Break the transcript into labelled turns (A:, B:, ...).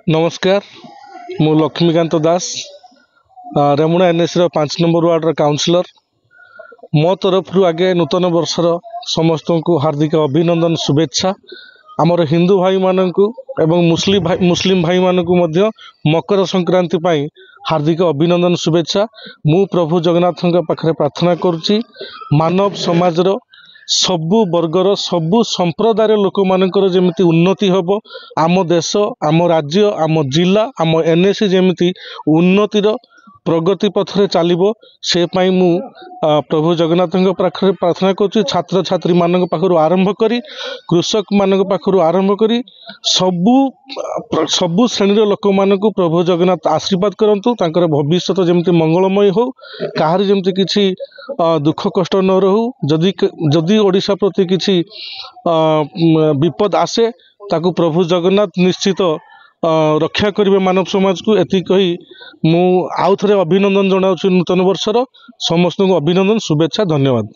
A: नमस्कार मु लक्ष्मीकांत दास Remuna NAC 5 number वार्डर councillor मो तरफ आगे नूतन वर्षर समस्त को हार्दिक अभिनंदन शुभेच्छा। आमर हिंदू भाई मानू एवं मुस्लिम भाई मानू मकर संक्रांति पाई हार्दिक अभिनंदन शुभेच्छा। मु प्रभु जगन्नाथ पाखे प्रार्थना करुच्ची मानव समाजर सबु वर्गर सबु संप्रदाय लोक मानकर जेमिति उन्नति हब, आम देश आम राज्य आम जिला आम एनएसी जेमिति उन्नतिर प्रगति पथरे चलो से पाई मु प्रभु जगन्नाथ पाखे प्रार्थना करुच्ची। छात्र छात्री मान पाखु आरंभ करी कृषक मान पाखु आरंभ करी सबु श्रेणी लोक मानू प्रभु जगन्नाथ आशीर्वाद करंतु, तांकर भविष्य जमिति मंगलमय हो, कहार जमिति किछि दुख कष्ट न रहू। जदि ओडिशा प्रति किछि विपद आसे ताकू प्रभु जगन्नाथ निश्चित रक्षा करेंगे मानव समाज को। एति कही मु आउ थे अभिनंदन जनाऊँ नूतन वर्षर समस्त को अभिनंदन शुभेच्छा। धन्यवाद।